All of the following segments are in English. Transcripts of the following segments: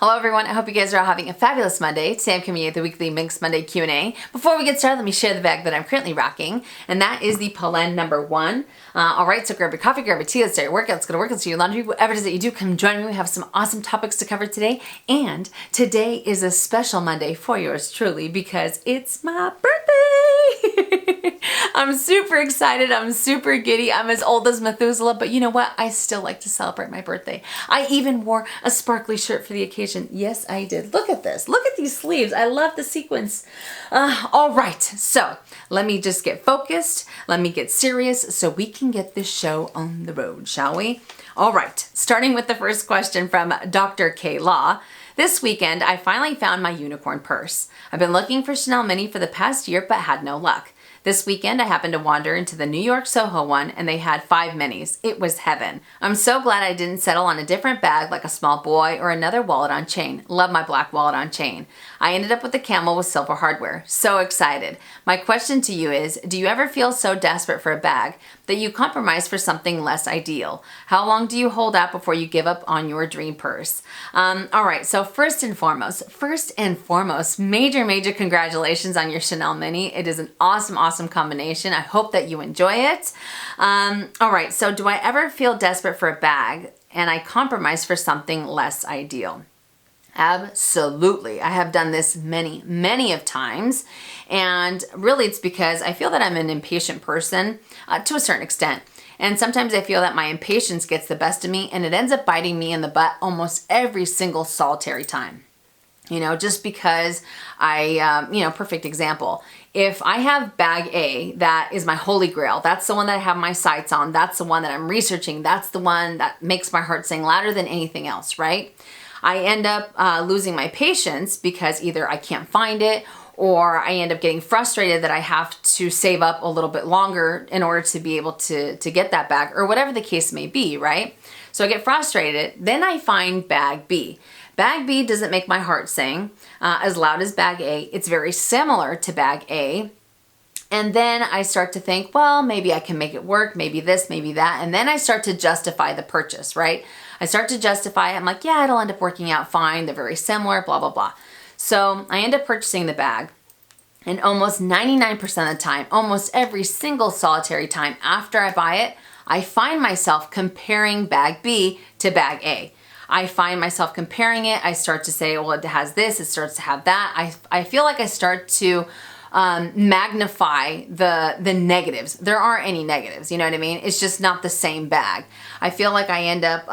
Hello everyone, I hope you guys are all having a fabulous Monday. Today I'm coming with the weekly Minks Monday Q&A. Before we get started, let me share the bag that I'm currently rocking, and that is the PRELOVED #1. Alright, so grab your coffee, grab your tea, let's start your workout, let's go to work, let's do your laundry, whatever it is that you do, come join me. We have some awesome topics to cover today, and today is a special Monday for yours truly because it's my birthday! I'm super excited, I'm super giddy, I'm as old as Methuselah, but you know what? I still like to celebrate my birthday. I even wore a sparkly shirt for the occasion. Yes, I did. Look at this. Look at these sleeves. I love the sequins. All right, so let me just get focused. Let me get serious so we can get this show on the road, shall we? All right, starting with the first question from Dr. K. Law. This weekend, I finally found my unicorn purse. I've been looking for Chanel Mini for the past year, but had no luck. This weekend, I happened to wander into the New York Soho one and they had 5 minis. It was heaven. I'm so glad I didn't settle on a different bag like a small boy or another wallet on chain. Love my black wallet on chain. I ended up with a camel with silver hardware. So excited. My question to you is, do you ever feel so desperate for a bag that you compromise for something less ideal? How long do you hold out before you give up on your dream purse? All right, so first and foremost, major congratulations on your Chanel Mini. It is an awesome combination. I hope that you enjoy it. All right, so do I ever feel desperate for a bag and I compromise for something less ideal? Absolutely. I have done this many of times, and really it's because I feel that I'm an impatient person to a certain extent. And sometimes I feel that my impatience gets the best of me and it ends up biting me in the butt almost every single solitary time. You know, just because perfect example. If I have bag A, that is my holy grail. That's the one that I have my sights on. That's the one that I'm researching. That's the one that makes my heart sing louder than anything else, right? I end up losing my patience because either I can't find it or I end up getting frustrated that I have to save up a little bit longer in order to be able to get that bag, or whatever the case may be, right? So I get frustrated. Then I find bag B. Bag B doesn't make my heart sing as loud as bag A. It's very similar to bag A. And then I start to think, well, maybe I can make it work, maybe this, maybe that. And then I start to justify the purchase, right? I start to justify it. I'm like, yeah, it'll end up working out fine. They're very similar, blah, blah, blah. So I end up purchasing the bag. And almost 99% of the time, almost every single solitary time after I buy it, I find myself comparing bag B to bag A. I find myself comparing it. I start to say, well, it has this, it starts to have that. I feel like I start to magnify the negatives. There aren't any negatives, you know what I mean? It's just not the same bag. I feel like I end up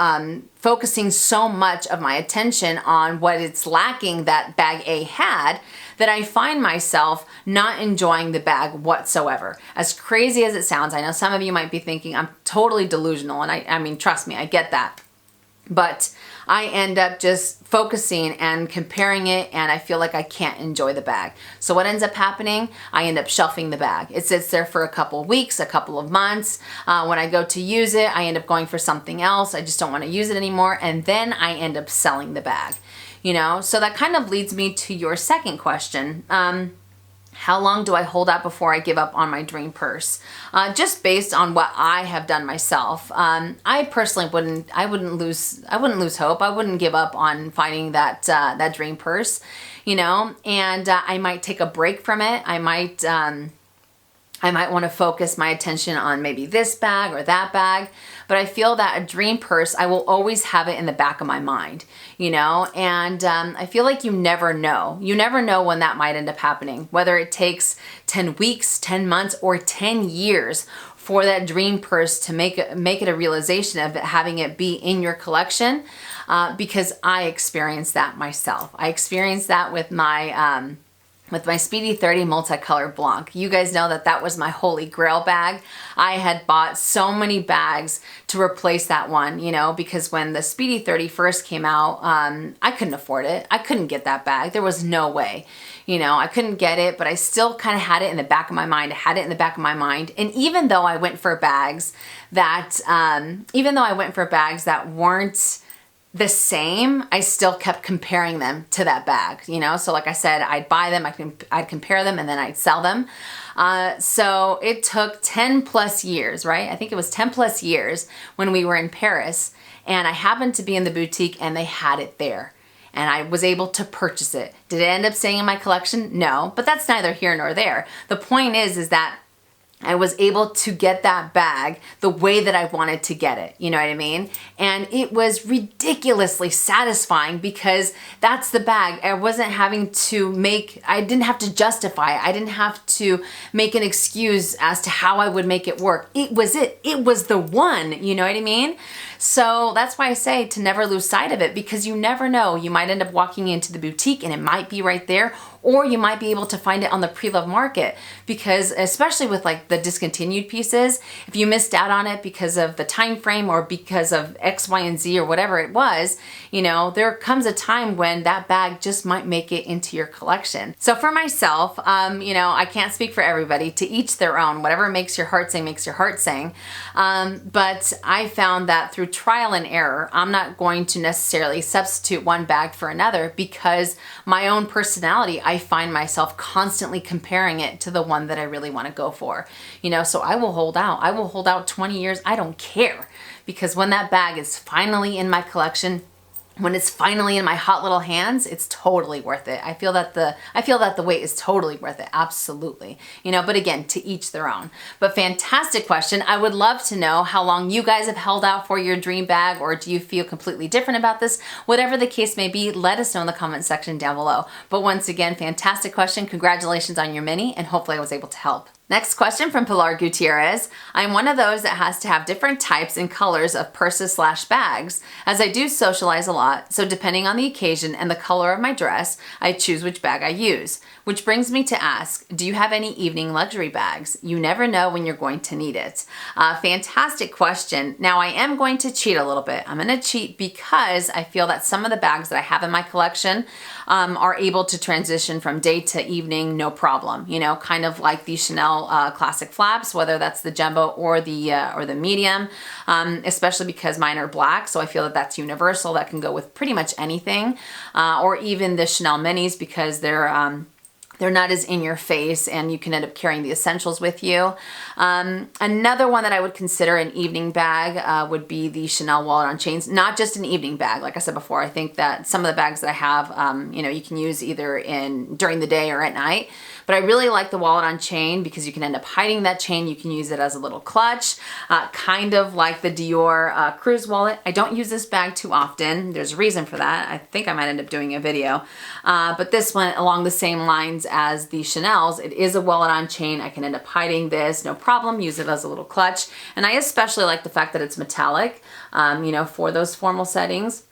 focusing so much of my attention on what it's lacking that bag A had that I find myself not enjoying the bag whatsoever. As crazy as it sounds, I know some of you might be thinking I'm totally delusional, and I mean, trust me, I get that. But I end up just focusing and comparing it, and I feel like I can't enjoy the bag. So what ends up happening? I end up shelving the bag. It sits there for a couple of weeks, a couple of months. When I go to use it, I end up going for something else. I just don't want to use it anymore, and then I end up selling the bag. You know, so that kind of leads me to your second question. How long do I hold out before I give up on my dream purse? Just based on what I have done myself, I personally wouldn't lose hope. I wouldn't give up on finding that dream purse, you know. And I might take a break from it. I might want to focus my attention on maybe this bag or that bag, but I feel that a dream purse, I will always have it in the back of my mind, you know, and I feel like you never know. You never know when that might end up happening, whether it takes 10 weeks, 10 months, or 10 years for that dream purse to make it a realization of it, having it be in your collection, because I experienced that myself. I experienced that with my Speedy 30 multicolor Blanc. You guys know that was my holy grail bag. I had bought so many bags to replace that one, you know, because when the Speedy 30 first came out, I couldn't afford it. I couldn't get that bag. There was no way, you know, I couldn't get it, but I still kind of had it in the back of my mind. I had it in the back of my mind. And even though I went for bags that weren't the same, I still kept comparing them to that bag, you know? So like I said, I'd buy them, I'd compare them, and then I'd sell them. So it took 10 plus years, right? I think it was 10 plus years when we were in Paris, and I happened to be in the boutique and they had it there. and I was able to purchase it. Did it end up staying in my collection? No, but that's neither here nor there. The point is that I was able to get that bag the way that I wanted to get it, you know what I mean? And it was ridiculously satisfying because that's the bag. I wasn't having to I didn't have to justify it. I didn't have to make an excuse as to how I would make it work. It was it. It was the one, you know what I mean? So that's why I say to never lose sight of it, because you never know. You might end up walking into the boutique and it might be right there, or you might be able to find it on the pre-loved market, because especially with like the discontinued pieces, if you missed out on it because of the time frame or because of X, Y, and Z or whatever it was, you know, there comes a time when that bag just might make it into your collection. So for myself, you know, I can't speak for everybody, to each their own. Whatever makes your heart sing makes your heart sing. But I found that through trial and error, I'm not going to necessarily substitute one bag for another, because my own personality, I find myself constantly comparing it to the one that I really want to go for. You know, so I will hold out. I will hold out 20 years. I don't care, because when that bag is finally in my collection, when it's finally in my hot little hands, it's totally worth it. I feel that the wait is totally worth it. Absolutely. You know, but again, to each their own. But fantastic question. I would love to know how long you guys have held out for your dream bag, or do you feel completely different about this? Whatever the case may be, let us know in the comment section down below. But once again, fantastic question. Congratulations on your mini, and hopefully I was able to help. Next question from Pilar Gutierrez. I'm one of those that has to have different types and colors of purses / bags, as I do socialize a lot, so depending on the occasion and the color of my dress, I choose which bag I use. Which brings me to ask, do you have any evening luxury bags? You never know when you're going to need it. Fantastic question. Now I am going to cheat a little bit. I'm going to cheat because I feel that some of the bags that I have in my collection are able to transition from day to evening, no problem. You know, kind of like the Chanel classic flaps, whether that's the jumbo or the medium, especially because mine are black. So I feel that that's universal. That can go with pretty much anything, or even the Chanel minis, because they're not as in your face and you can end up carrying the essentials with you. Another one that I would consider an evening bag would be the Chanel wallet on chains. Not just an evening bag. Like I said before, I think that some of the bags that I have, you know, you can use either during the day or at night. But I really like the wallet on chain because you can end up hiding that chain. You can use it as a little clutch, kind of like the Dior cruise wallet. I don't use this bag too often. There's a reason for that. I think I might end up doing a video. But this one, along the same lines as the Chanel's, it is a wallet on chain. I can end up hiding this, no problem, use it as a little clutch. And I especially like the fact that it's metallic, you know, for those formal settings.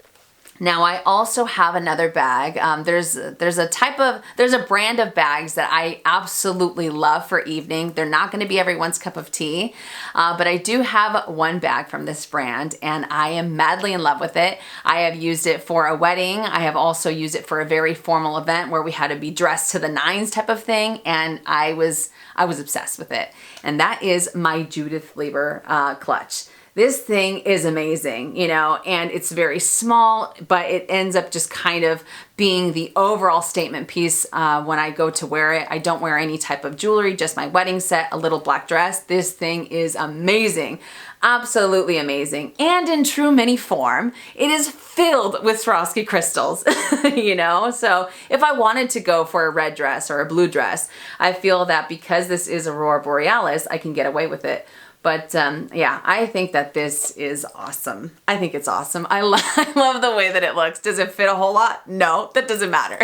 Now I also have another bag. There's a brand of bags that I absolutely love for evening. They're not going to be everyone's cup of tea, but I do have one bag from this brand and I am madly in love with it. I have used it for a wedding. I have also used it for a very formal event where we had to be dressed to the nines type of thing, and I was obsessed with it. And that is my Judith Leiber clutch. This thing is amazing, you know, and it's very small, but it ends up just kind of being the overall statement piece when I go to wear it. I don't wear any type of jewelry, just my wedding set, a little black dress. This thing is amazing. Absolutely amazing. And in true mini form, it is filled with Swarovski crystals, you know? So if I wanted to go for a red dress or a blue dress, I feel that because this is Aurora Borealis, I can get away with it. But yeah, I think that this is awesome. I think it's awesome. I love the way that it looks. Does it fit a whole lot? No, that doesn't matter.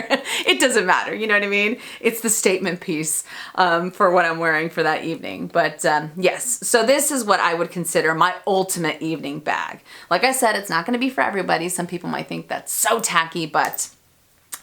It doesn't matter, you know what I mean? It's the statement piece for what I'm wearing for that evening. But yes, so this is what I would consider my ultimate evening bag. Like I said, it's not gonna be for everybody. Some people might think that's so tacky, but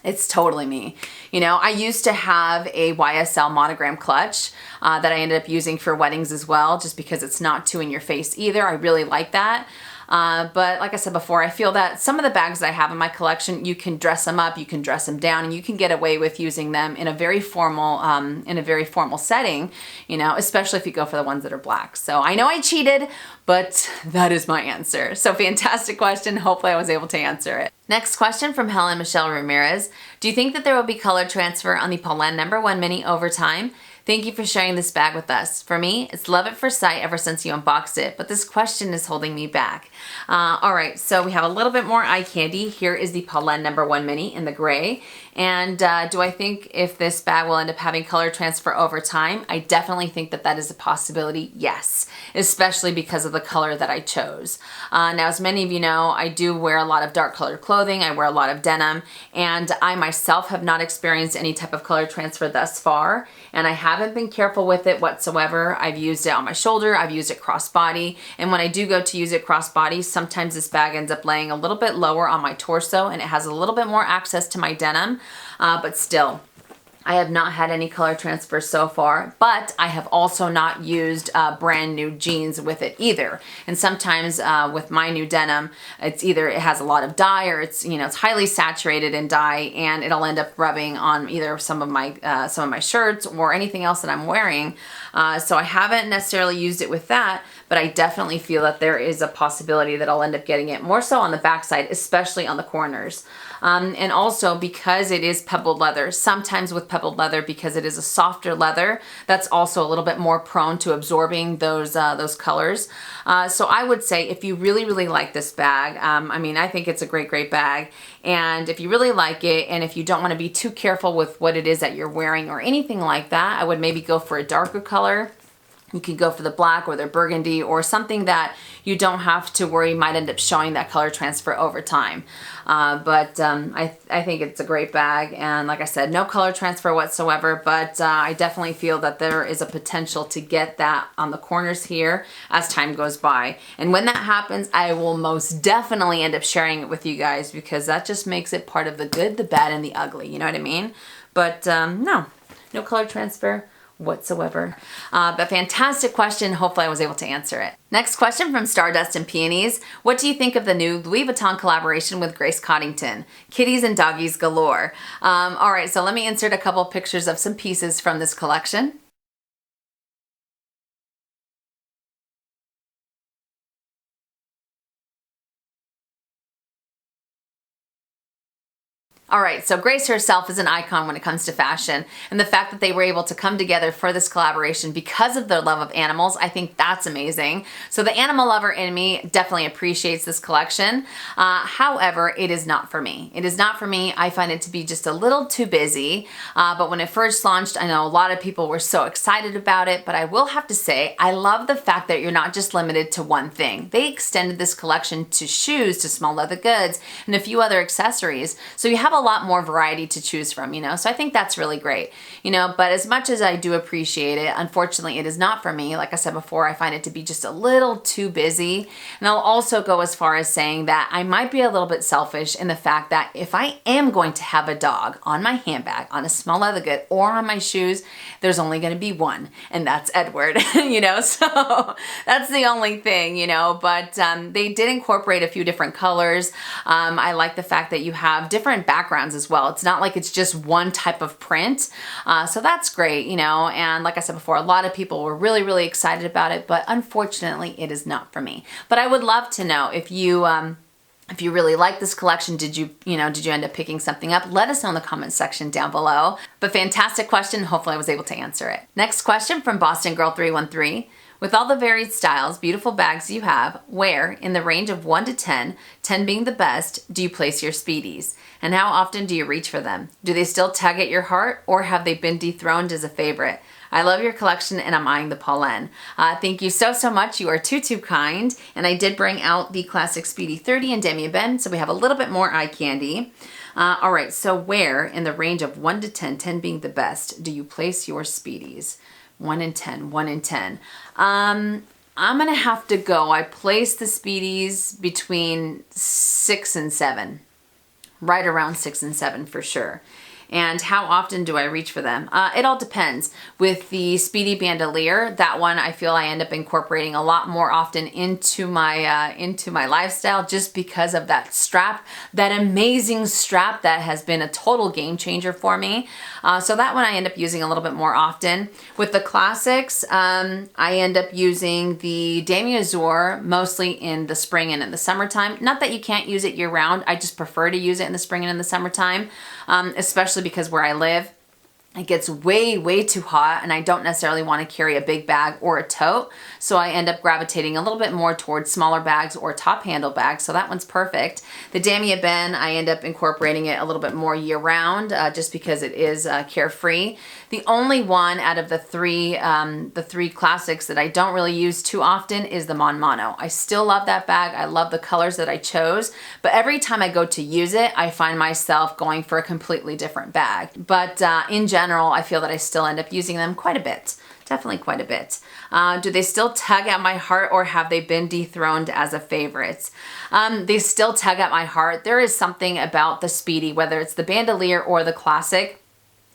it's totally me. You know, I used to have a YSL monogram clutch that I ended up using for weddings as well, just because it's not too in your face either. I really like that. But like I said before, I feel that some of the bags that I have in my collection, you can dress them up, you can dress them down, and you can get away with using them in a very formal setting, you know, especially if you go for the ones that are black. So I know I cheated, but that is my answer. So fantastic question. Hopefully I was able to answer it. Next question from Helen Michelle Ramirez. Do you think that there will be color transfer on the Polène #1 mini over time? Thank you for sharing this bag with us. For me, it's love at first sight ever since you unboxed it, but this question is holding me back. All right, so we have a little bit more eye candy. Here is the Pollen #1 mini in the gray. And do I think if this bag will end up having color transfer over time? I definitely think that that is a possibility, yes, especially because of the color that I chose. Now, as many of you know, I do wear a lot of dark colored clothing. I wear a lot of denim, and I myself have not experienced any type of color transfer thus far, and I haven't been careful with it whatsoever. I've used it on my shoulder, I've used it crossbody, and when I do go to use it crossbody, sometimes this bag ends up laying a little bit lower on my torso, and it has a little bit more access to my denim, but still, I have not had any color transfer so far, but I have also not used brand new jeans with it either. And sometimes with my new denim, it's either it has a lot of dye or it's, you know, it's highly saturated in dye, and it'll end up rubbing on either some of my shirts or anything else that I'm wearing. So I haven't necessarily used it with that, but I definitely feel that there is a possibility that I'll end up getting it more so on the backside, especially on the corners. And also because it is pebbled leather, sometimes with pebbled leather, because it is a softer leather, that's also a little bit more prone to absorbing those colors. So I would say if you really, really like this bag, I mean, I think it's a great, great bag. And if you really like it, and if you don't want to be too careful with what it is that you're wearing or anything like that, I would maybe go for a darker color. You could go for the black or the burgundy or something that you don't have to worry might end up showing that color transfer over time. I think it's a great bag, and like I said, no color transfer whatsoever, but I definitely feel that there is a potential to get that on the corners here as time goes by. And when that happens, I will most definitely end up sharing it with you guys, because that just makes it part of the good, the bad, and the ugly, you know what I mean? But no color transfer whatsoever. But fantastic question. Hopefully I was able to answer it. Next question from Stardust and Peonies. What do you think of the new Louis Vuitton collaboration with Grace Coddington? Kitties and doggies galore. All right, so let me insert a couple pictures of some pieces from this collection. All right, so Grace herself is an icon when it comes to fashion, and the fact that they were able to come together for this collaboration because of their love of animals, I think that's amazing. So the animal lover in me definitely appreciates this collection. However, it is not for me. It is not for me. I find it to be just a little too busy, but when it first launched, I know a lot of people were so excited about it, but I will have to say, I love the fact that you're not just limited to one thing. They extended this collection to shoes, to small leather goods, and a few other accessories. So you have a lot more variety to choose from, you know, so I think that's really great, you know, but as much as I do appreciate it, unfortunately it is not for me. Like I said before, I find it to be just a little too busy. And I'll also go as far as saying that I might be a little bit selfish in the fact that if I am going to have a dog on my handbag, on a small leather good, or on my shoes, there's only going to be one, and that's Edward, you know, so that's the only thing, you know, but they did incorporate a few different colors. I like the fact that you have different backgrounds as well. It's not like it's just one type of print. So that's great, you know, and like I said before, a lot of people were really, really excited about it, but unfortunately it is not for me. But I would love to know if you really like this collection, did you end up picking something up? Let us know in the comments section down below. But fantastic question. Hopefully I was able to answer it. Next question from Boston Girl 313. With all the varied styles, beautiful bags you have, where, in the range of 1 to 10, 10 being the best, do you place your Speedies? And how often do you reach for them? Do they still tug at your heart, or have they been dethroned as a favorite? I love your collection, and I'm eyeing the Pollen. Thank you so, so much. You are too, too kind. And I did bring out the classic Speedy 30 and Demi Ben, so we have a little bit more eye candy. All right, so where, in the range of 1 to 10, 10 being the best, do you place your Speedies? 1 in 10, 1 in 10. I'm gonna have to go. I place the Speedies between 6 and 7. Right around 6 and 7 for sure. And how often do I reach for them? It all depends. With the Speedy Bandolier, that one I feel I end up incorporating a lot more often into my lifestyle, just because of that strap, that amazing strap that has been a total game changer for me. So that one I end up using a little bit more often. With the classics, I end up using the Demi Azur mostly in the spring and in the summertime. Not that you can't use it year round, I just prefer to use it in the spring and in the summertime, especially because where I live, it gets way, way too hot and I don't necessarily want to carry a big bag or a tote. So I end up gravitating a little bit more towards smaller bags or top handle bags. So that one's perfect. The Damia Ben, I end up incorporating it a little bit more year round just because it is carefree. The only one out of the three classics that I don't really use too often is the Mon Mono. I still love that bag. I love the colors that I chose, but every time I go to use it, I find myself going for a completely different bag. But in general, I feel that I still end up using them quite a bit. Definitely quite a bit. Do they still tug at my heart or have they been dethroned as a favorite? They still tug at my heart. There is something about the Speedy, whether it's the Bandolier or the Classic,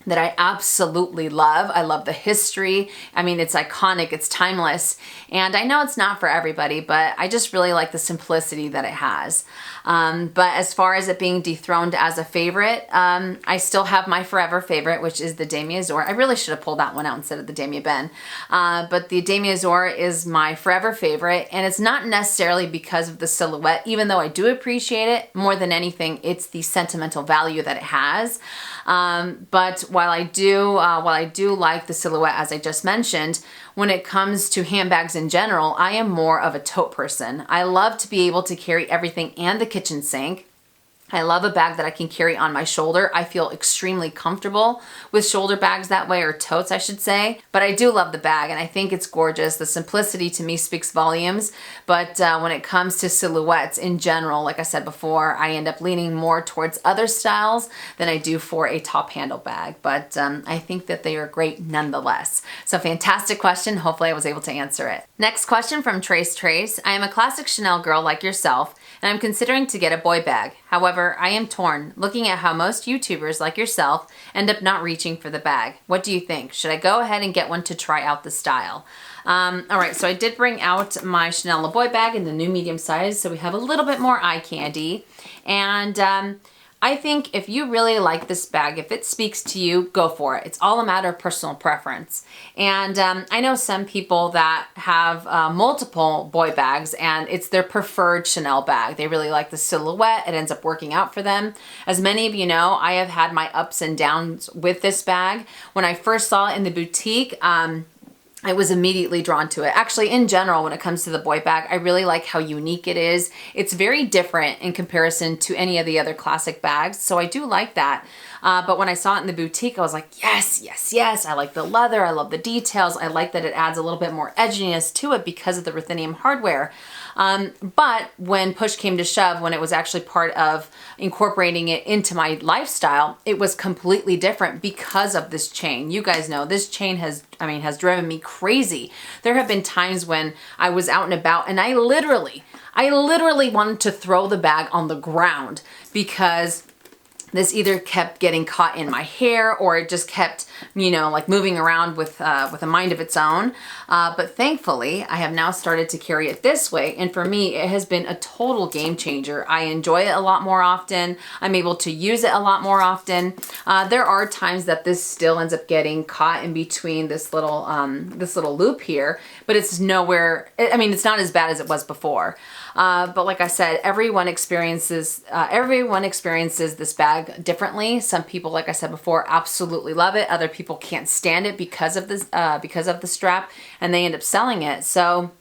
that I absolutely love. I love the history. I mean, it's iconic, it's timeless. And I know it's not for everybody, but I just really like the simplicity that it has. But as far as it being dethroned as a favorite, I still have my forever favorite, which is the Damia Azur. I really should have pulled that one out instead of the Damia Ben. But the Damia Azur is my forever favorite, and it's not necessarily because of the silhouette, even though I do appreciate it. More than anything, it's the sentimental value that it has. But while I do like the silhouette, as I just mentioned, when it comes to handbags in general, I am more of a tote person. I love to be able to carry everything and the kitchen sink. I love a bag that I can carry on my shoulder. I feel extremely comfortable with shoulder bags that way, or totes I should say. But I do love the bag and I think it's gorgeous. The simplicity to me speaks volumes. But when it comes to silhouettes in general, like I said before, I end up leaning more towards other styles than I do for a top handle bag. But I think that they are great nonetheless. So fantastic question. Hopefully I was able to answer it. Next question from TresTre. I am a classic Chanel girl like yourself, and I'm considering to get a boy bag. However, I am torn, looking at how most YouTubers like yourself end up not reaching for the bag. What do you think? Should I go ahead and get one to try out the style? All right, so I did bring out my Chanel Le Boy bag in the new medium size, so we have a little bit more eye candy. And I think if you really like this bag, if it speaks to you, go for it. It's all a matter of personal preference. And I know some people that have multiple boy bags and it's their preferred Chanel bag. They really like the silhouette. It ends up working out for them. As many of you know, I have had my ups and downs with this bag. When I first saw it in the boutique, I was immediately drawn to it. Actually, in general, when it comes to the boy bag, I really like how unique it is. It's very different in comparison to any of the other classic bags, so I do like that. But when I saw it in the boutique, I was like, yes, yes, yes. I like the leather. I love the details. I like that it adds a little bit more edginess to it because of the ruthenium hardware. But when push came to shove, when it was actually part of incorporating it into my lifestyle, it was completely different because of this chain. You guys know this chain has driven me crazy. There have been times when I was out and about and I literally wanted to throw the bag on the ground because this either kept getting caught in my hair or it just kept, you know, like moving around with a mind of its own. But thankfully, I have now started to carry it this way. And for me, it has been a total game changer. I enjoy it a lot more often. I'm able to use it a lot more often. There are times that this still ends up getting caught in between this little loop here, but it's nowhere, I mean, it's not as bad as it was before. But like I said, everyone experiences this bag differently. Some people, like I said before, absolutely love it. Other people can't stand it because of this, because of the strap, and they end up selling it. So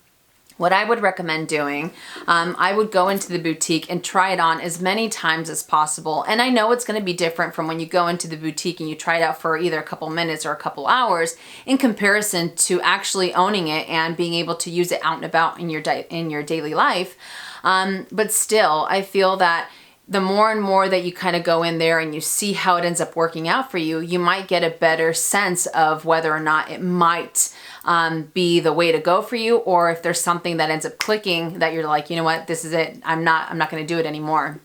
what I would recommend doing, I would go into the boutique and try it on as many times as possible. And I know it's going to be different from when you go into the boutique and you try it out for either a couple minutes or a couple hours in comparison to actually owning it and being able to use it out and about in your daily life. But still, I feel that the more and more that you kind of go in there and you see how it ends up working out for you, you might get a better sense of whether or not it might be the way to go for you, or if there's something that ends up clicking that you're like, you know what, this is it. I'm not going to do it anymore.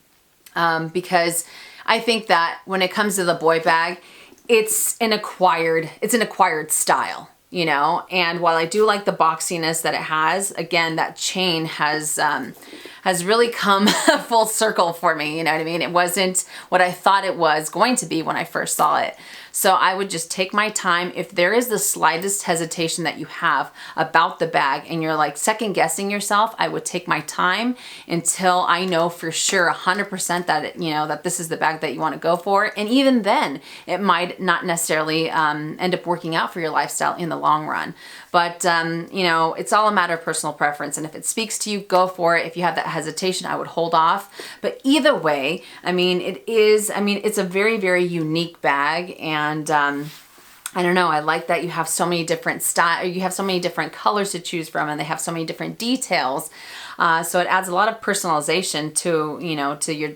Because I think that when it comes to the boy bag, it's an acquired style. You know, and while I do like the boxiness that it has, again, that chain has has really come full circle for me, you know what I mean? It wasn't what I thought it was going to be when I first saw it. So I would just take my time. If there is the slightest hesitation that you have about the bag and you're like second guessing yourself, I would take my time until I know for sure 100% that that this is the bag that you want to go for. And even then, it might not necessarily end up working out for your lifestyle in the long run. But it's all a matter of personal preference. And if it speaks to you, go for it. If you have that hesitation, I would hold off. But either way, it's a very, very unique bag. And I don't know, I like that you have so many different you have so many different colors to choose from, and they have so many different details. So it adds a lot of personalization to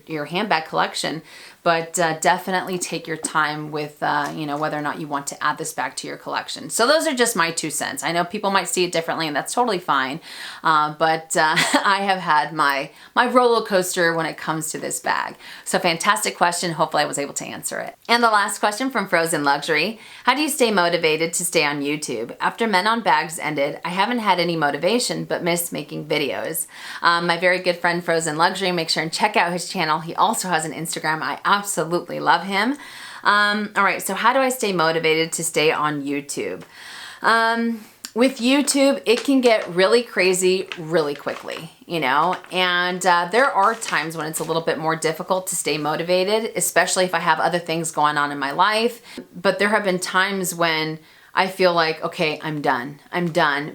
your handbag collection. But definitely take your time with whether or not you want to add this bag to your collection. So those are just my 2 cents. I know people might see it differently, and that's totally fine. But I have had my roller coaster when it comes to this bag. So fantastic question. Hopefully I was able to answer it. And the last question from Frozen Luxury. How do you stay motivated to stay on YouTube? After Men on Bags ended, I haven't had any motivation but miss making videos. My very good friend Frozen Luxury, make sure and check out his channel. He also has an Instagram. I absolutely love him. All right, so how do I stay motivated to stay on YouTube? With YouTube, it can get really crazy really quickly, and there are times when it's a little bit more difficult to stay motivated, especially if I have other things going on in my life. But there have been times when I feel like, okay, I'm done,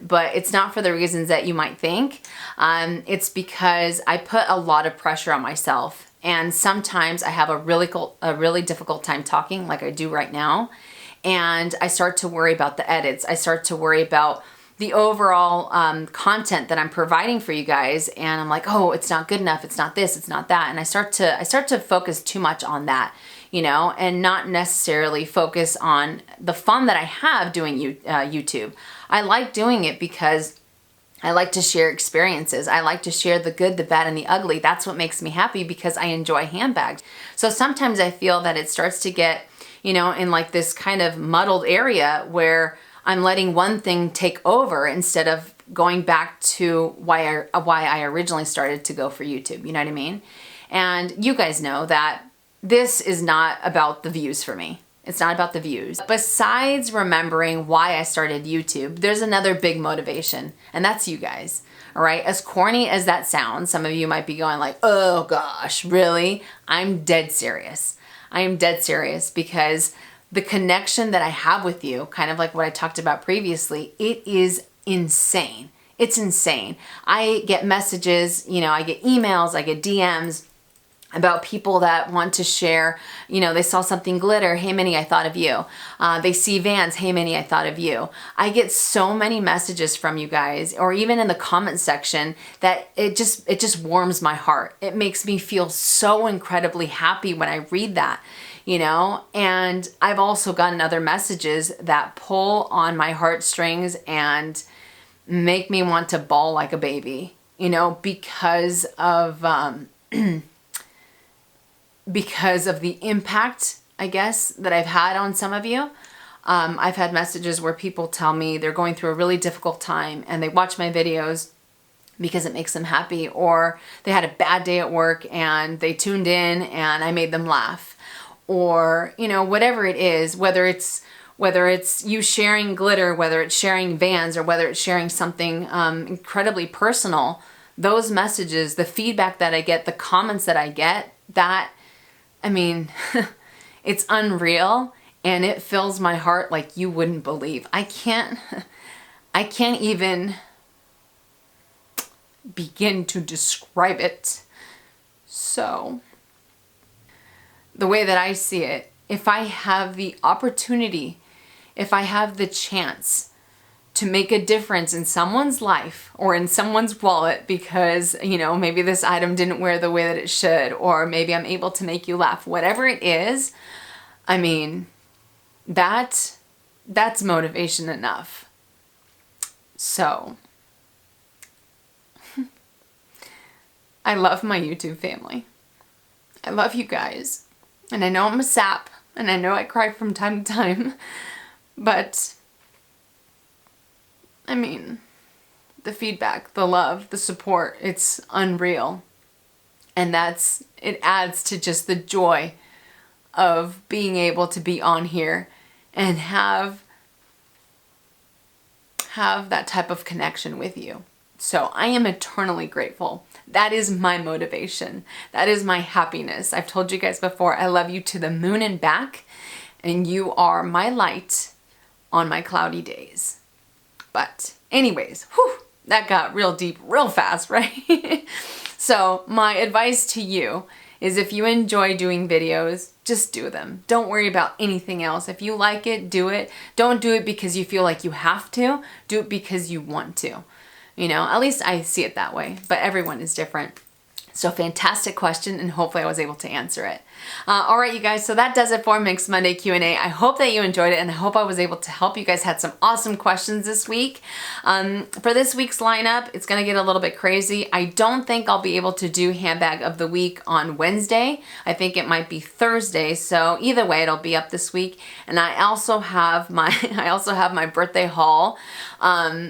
but it's not for the reasons that you might think. It's because I put a lot of pressure on myself. And sometimes I have a really difficult time talking, like I do right now. And I start to worry about the edits. I start to worry about the overall content that I'm providing for you guys. And I'm like, oh, it's not good enough. It's not this, it's not that. And I start to focus too much on that, and not necessarily focus on the fun that I have doing YouTube. I like doing it because I like to share experiences. I like to share the good, the bad, and the ugly. That's what makes me happy because I enjoy handbags. So sometimes I feel that it starts to get, in like this kind of muddled area where I'm letting one thing take over instead of going back to why I originally started to go for YouTube. You know what I mean? And you guys know that this is not about the views for me. It's not about the views. Besides remembering why I started YouTube, there's another big motivation, and that's you guys. All right, as corny as that sounds, some of you might be going like, oh gosh, really? I'm dead serious. I am dead serious because the connection that I have with you, kind of like what I talked about previously, it is insane. It's insane. I get messages, I get emails, I get DMs about people that want to share, they saw something glitter, hey Minnie, I thought of you. They see Vans, hey Minnie, I thought of you. I get so many messages from you guys, or even in the comment section, that it just warms my heart. It makes me feel so incredibly happy when I read that, and I've also gotten other messages that pull on my heartstrings and make me want to bawl like a baby, because of because of the impact, I guess, that I've had on some of you. I've had messages where people tell me they're going through a really difficult time and they watch my videos because it makes them happy, or they had a bad day at work and they tuned in and I made them laugh, or, whatever it is, whether it's you sharing glitter, whether it's sharing Vans, or whether it's sharing something incredibly personal, those messages, the feedback that I get, the comments that I get, it's unreal, and it fills my heart like you wouldn't believe. I can't even begin to describe it. So, the way that I see it, if I have the opportunity, if I have the chance to make a difference in someone's life or in someone's wallet because, maybe this item didn't wear the way that it should, or maybe I'm able to make you laugh, whatever it is, that's motivation enough. So, I love my YouTube family. I love you guys. And I know I'm a sap, and I know I cry from time to time, but the feedback, the love, the support. It's unreal. And it adds to just the joy of being able to be on here and have that type of connection with you. So I am eternally grateful. That is my motivation. That is my happiness. I've told you guys before, I love you to the moon and back, and you are my light on my cloudy days. But anyways, that got real deep real fast, right? So my advice to you is, if you enjoy doing videos, just do them. Don't worry about anything else. If you like it, do it. Don't do it because you feel like you have to. Do it because you want to. You know, at least I see it that way, but everyone is different. So fantastic question, and hopefully I was able to answer it. All right, you guys, so that does it for Minks Monday Q&A. I hope that you enjoyed it, and I hope I was able to help. You guys had some awesome questions this week. For this week's lineup, it's going to get a little bit crazy. I don't think I'll be able to do handbag of the week on Wednesday. I think it might be Thursday, so either way, it'll be up this week. And I also have my birthday haul,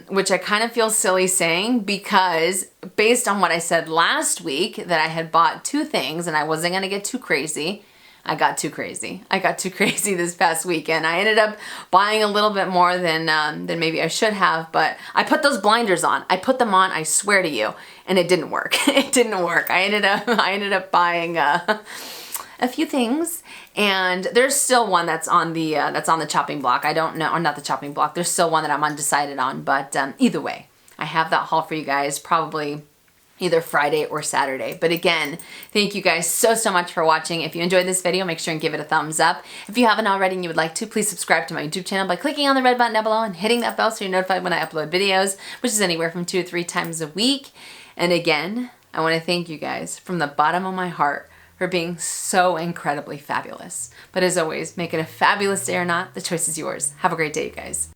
which I kind of feel silly saying, because based on what I said last week, that I had bought 2 things and I wasn't going to get too crazy. I got too crazy. I got too crazy this past weekend. I ended up buying a little bit more than maybe I should have, but I put those blinders on. I put them on, I swear to you, and it didn't work. It didn't work. I ended up buying a few things, and there's still one that's on the chopping block. I don't know, or not the chopping block. There's still one that I'm undecided on, but either way, I have that haul for you guys probably either Friday or Saturday. But again, thank you guys so much for watching. If you enjoyed this video, make sure and give it a thumbs up. If you haven't already and you would like to, please subscribe to my YouTube channel by clicking on the red button down below and hitting that bell so you're notified when I upload videos, which is anywhere from 2 to 3 times a week. And again, I want to thank you guys from the bottom of my heart for being so incredibly fabulous. But as always, make it a fabulous day or not, the choice is yours. Have a great day, you guys.